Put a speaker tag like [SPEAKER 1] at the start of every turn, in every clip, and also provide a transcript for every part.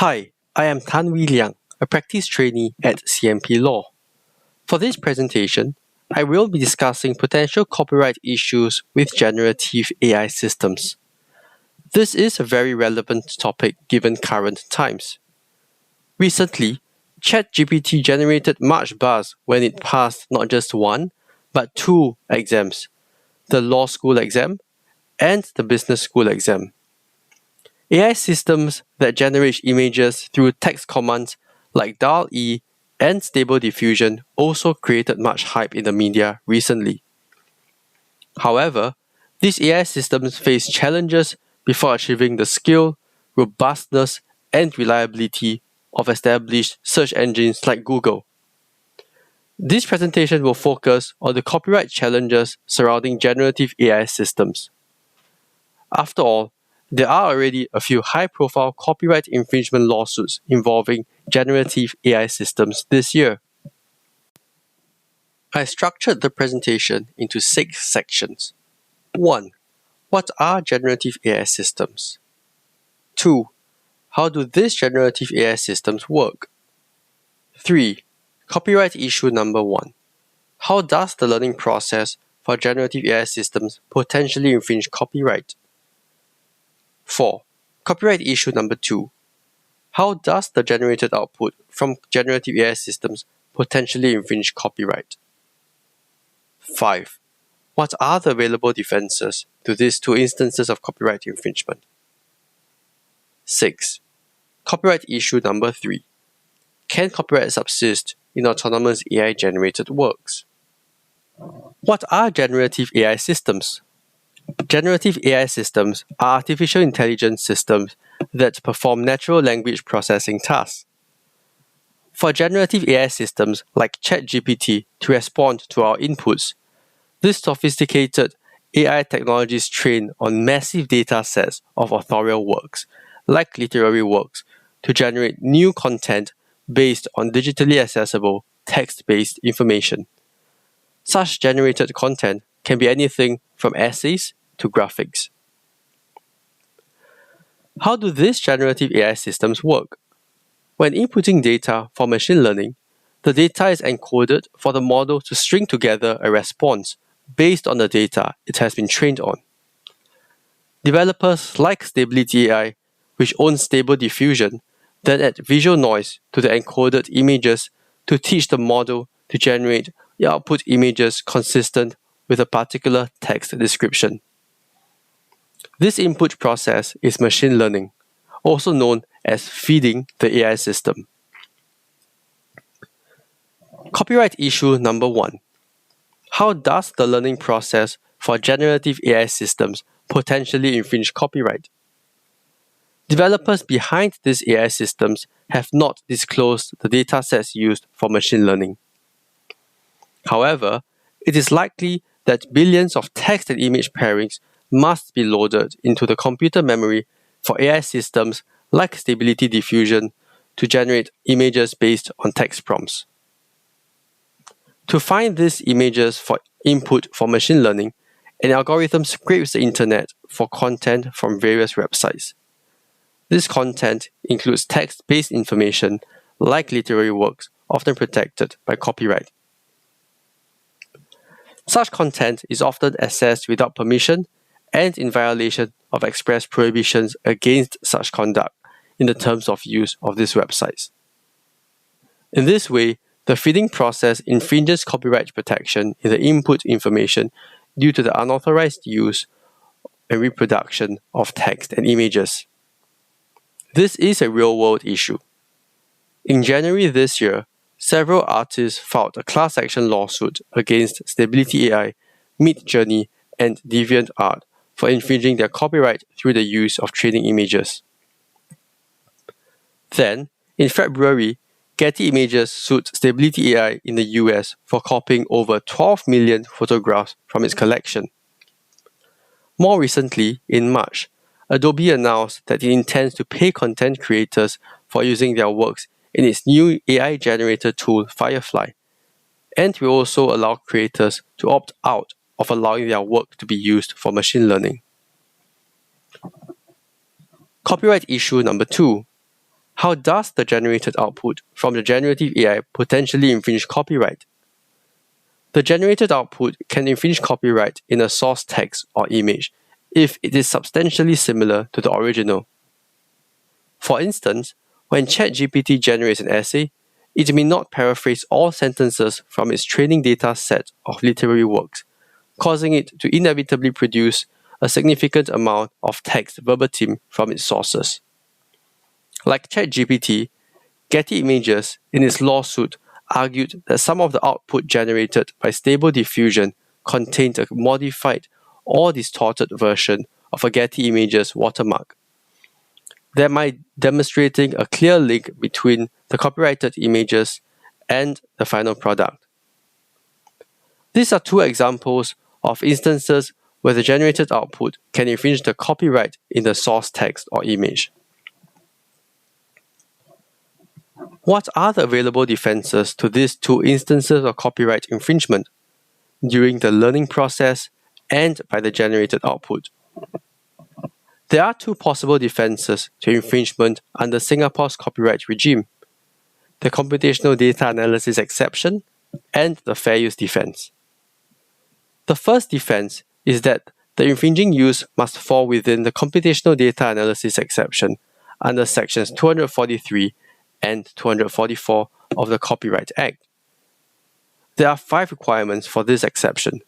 [SPEAKER 1] Hi, I am Tan Wee Liang, a practice trainee at CMP Law. For this presentation, I will be discussing potential copyright issues with generative AI systems. This is a very relevant topic given current times. Recently, ChatGPT generated much buzz when it passed not just one, but two exams, the law school exam and the business school exam. AI systems that generate images through text commands like DALL-E and Stable Diffusion also created much hype in the media recently. However, these AI systems face challenges before achieving the skill, robustness, and reliability of established search engines like Google. This presentation will focus on the copyright challenges surrounding generative AI systems. After all, there are already a few high-profile copyright infringement lawsuits involving generative AI systems this year. I structured the presentation into 6 sections. 1. What are generative AI systems? 2. How do these generative AI systems work? 3. Copyright issue number 1. How does the learning process for generative AI systems potentially infringe copyright? 4. Copyright issue number 2. How does the generated output from generative AI systems potentially infringe copyright? 5. What are the available defenses to these two instances of copyright infringement? 6. Copyright issue number 3. Can copyright subsist in autonomous AI-generated works? What are generative AI systems? Generative AI systems are artificial intelligence systems that perform natural language processing tasks. For generative AI systems like ChatGPT to respond to our inputs, these sophisticated AI technologies train on massive data sets of authorial works, like literary works, to generate new content based on digitally accessible text-based information. Such generated content can be anything from essays to graphics. How do these generative AI systems work? When inputting data for machine learning, the data is encoded for the model to string together a response based on the data it has been trained on. Developers like Stability AI, which owns Stable Diffusion, then add visual noise to the encoded images to teach the model to generate the output images consistent with a particular text description. This input process is machine learning, also known as feeding the AI system. Copyright issue number 1. How does the learning process for generative AI systems potentially infringe copyright? Developers behind these AI systems have not disclosed the datasets used for machine learning. However, it is likely that billions of text and image pairings must be loaded into the computer memory for AI systems like Stability Diffusion to generate images based on text prompts. To find these images for input for machine learning, an algorithm scrapes the internet for content from various websites. This content includes text-based information like literary works, often protected by copyright. Such content is often accessed without permission and in violation of express prohibitions against such conduct in the terms of use of these websites. In this way, the feeding process infringes copyright protection in the input information due to the unauthorized use and reproduction of text and images. This is a real-world issue. In January this year, several artists filed a class action lawsuit against Stability AI, Midjourney, and DeviantArt for infringing their copyright through the use of training images. Then, in February, Getty Images sued Stability AI in the US for copying over 12 million photographs from its collection. More recently, in March, Adobe announced that it intends to pay content creators for using their works in its new AI-generated tool Firefly, and will also allow creators to opt out of allowing their work to be used for machine learning. Copyright issue number 2. How does the generated output from the generative AI potentially infringe copyright? The generated output can infringe copyright in a source text or image if it is substantially similar to the original. For instance, when ChatGPT generates an essay, it may not paraphrase all sentences from its training data set of literary works, causing it to inevitably produce a significant amount of text verbatim from its sources. Like ChatGPT, Getty Images, in its lawsuit, argued that some of the output generated by Stable Diffusion contained a modified or distorted version of a Getty Images watermark, thereby demonstrating a clear link between the copyrighted images and the final product. These are two examples of instances where the generated output can infringe the copyright in the source text or image. What are the available defenses to these two instances of copyright infringement during the learning process and by the generated output? There are two possible defenses to infringement under Singapore's copyright regime: the computational data analysis exception and the fair use defense. The first defense is that the infringing use must fall within the computational data analysis exception under sections 243 and 244 of the Copyright Act. There are 5 requirements for this exception.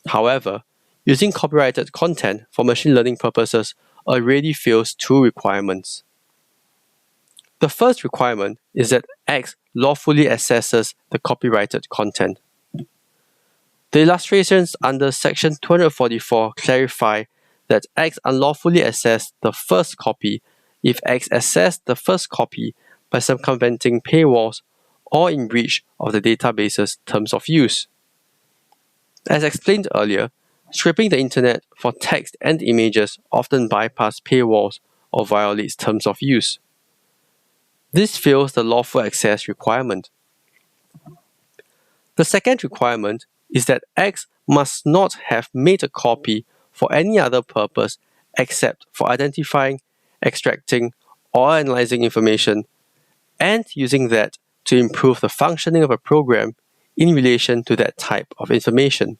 [SPEAKER 1] However, using copyrighted content for machine learning purposes already fails 2 requirements. The first requirement is that X lawfully accesses the copyrighted content. The illustrations under section 244 clarify that X unlawfully accessed the first copy if X accessed the first copy by circumventing paywalls or in breach of the database's terms of use. As explained earlier, scraping the internet for text and images often bypass paywalls or violates terms of use. This fails the lawful access requirement. The second requirement is that X must not have made a copy for any other purpose except for identifying, extracting, or analyzing information, and using that to improve the functioning of a program in relation to that type of information.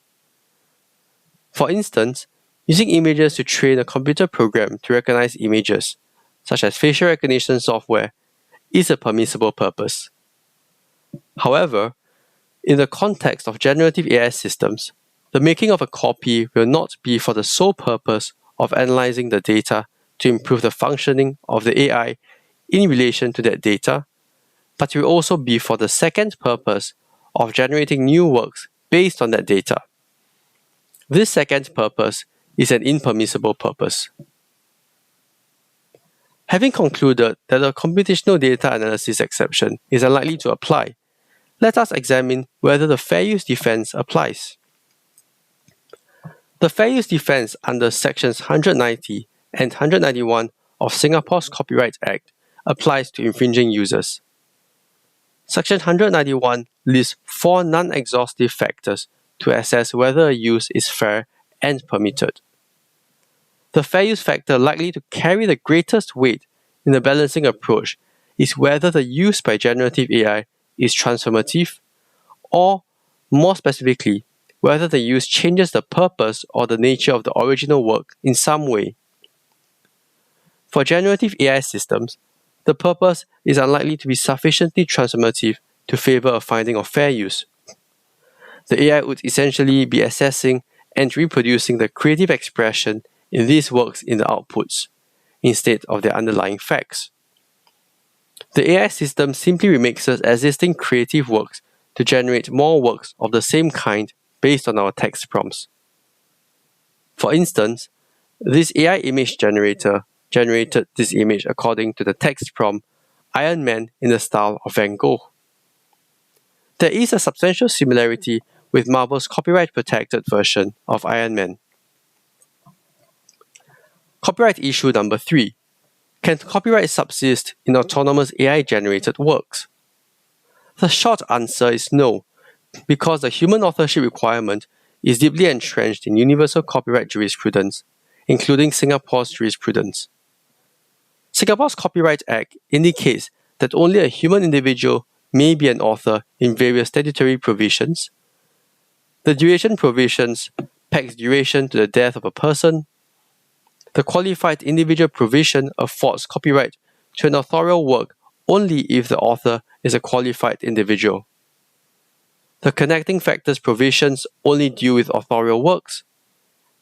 [SPEAKER 1] For instance, using images to train a computer program to recognize images, such as facial recognition software, is a permissible purpose. However, in the context of generative AI systems, the making of a copy will not be for the sole purpose of analyzing the data to improve the functioning of the AI in relation to that data, but will also be for the second purpose of generating new works based on that data. This second purpose is an impermissible purpose. Having concluded that the computational data analysis exception is unlikely to apply, let us examine whether the fair use defense applies. The fair use defense under sections 190 and 191 of Singapore's Copyright Act applies to infringing users. Section 191 lists 4 non-exhaustive factors to assess whether a use is fair and permitted. The fair use factor likely to carry the greatest weight in the balancing approach is whether the use by generative AI is transformative, or, more specifically, whether the use changes the purpose or the nature of the original work in some way. For generative AI systems, the purpose is unlikely to be sufficiently transformative to favor a finding of fair use. The AI would essentially be assessing and reproducing the creative expression in these works in the outputs, instead of their underlying facts. The AI system simply remixes existing creative works to generate more works of the same kind based on our text prompts. For instance, this AI image generator generated this image according to the text prompt Iron Man in the style of Van Gogh. There is a substantial similarity with Marvel's copyright-protected version of Iron Man. Copyright issue number 3. Can copyright subsist in autonomous AI-generated works? The short answer is no, because the human authorship requirement is deeply entrenched in universal copyright jurisprudence, including Singapore's jurisprudence. Singapore's Copyright Act indicates that only a human individual may be an author in various statutory provisions. The duration provisions pegs duration to the death of a person. The qualified individual provision affords copyright to an authorial work only if the author is a qualified individual. The connecting factors provisions only deal with authorial works,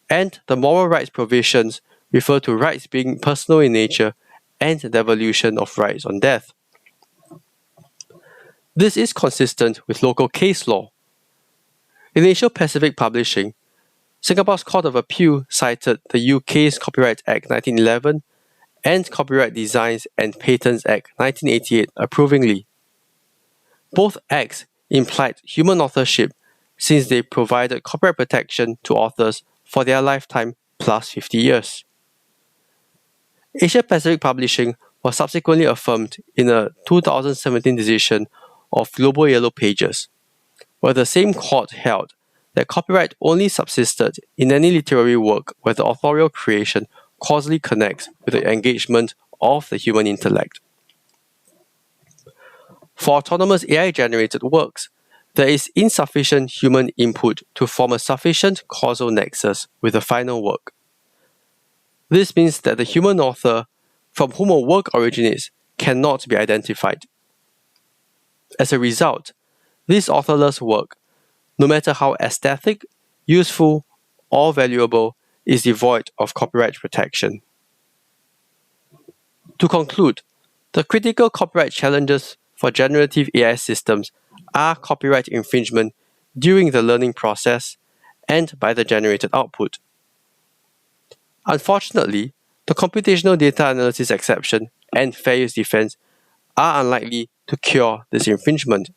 [SPEAKER 1] and the moral rights provisions refer to rights being personal in nature and the evolution of rights on death. This is consistent with local case law. In Asia Pacific Publishing, Singapore's Court of Appeal cited the UK's Copyright Act 1911 and Copyright Designs and Patents Act 1988 approvingly. Both acts implied human authorship since they provided copyright protection to authors for their lifetime plus 50 years. Asia Pacific Publishing was subsequently affirmed in a 2017 decision of Global Yellow Pages, where the same court held that copyright only subsisted in any literary work where the authorial creation causally connects with the engagement of the human intellect. For autonomous AI-generated works, there is insufficient human input to form a sufficient causal nexus with the final work. This means that the human author from whom a work originates cannot be identified. As a result, this authorless work, no matter how aesthetic, useful, or valuable, is devoid of copyright protection. To conclude, the critical copyright challenges for generative AI systems are copyright infringement during the learning process and by the generated output. Unfortunately, the computational data analysis exception and fair use defense are unlikely to cure this infringement.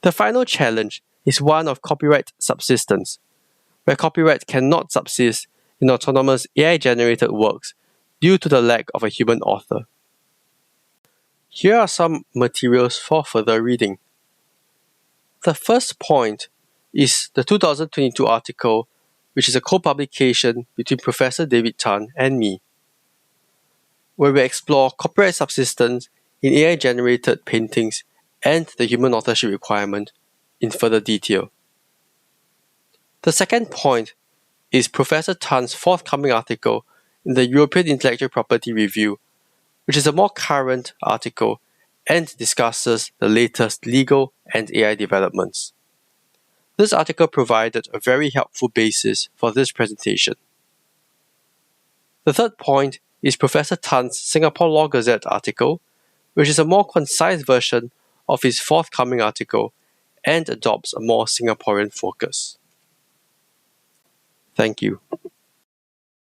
[SPEAKER 1] The final challenge is one of copyright subsistence, where copyright cannot subsist in autonomous AI-generated works due to the lack of a human author. Here are some materials for further reading. The first point is the 2022 article, which is a co-publication between Professor David Tan and me, where we explore copyright subsistence in AI-generated paintings and the human authorship requirement in further detail. The second point is Professor Tan's forthcoming article in the European Intellectual Property Review, which is a more current article and discusses the latest legal and AI developments. This article provided a very helpful basis for this presentation. The third point is Professor Tan's Singapore Law Gazette article, which is a more concise version of his forthcoming article and adopts a more Singaporean focus. Thank you.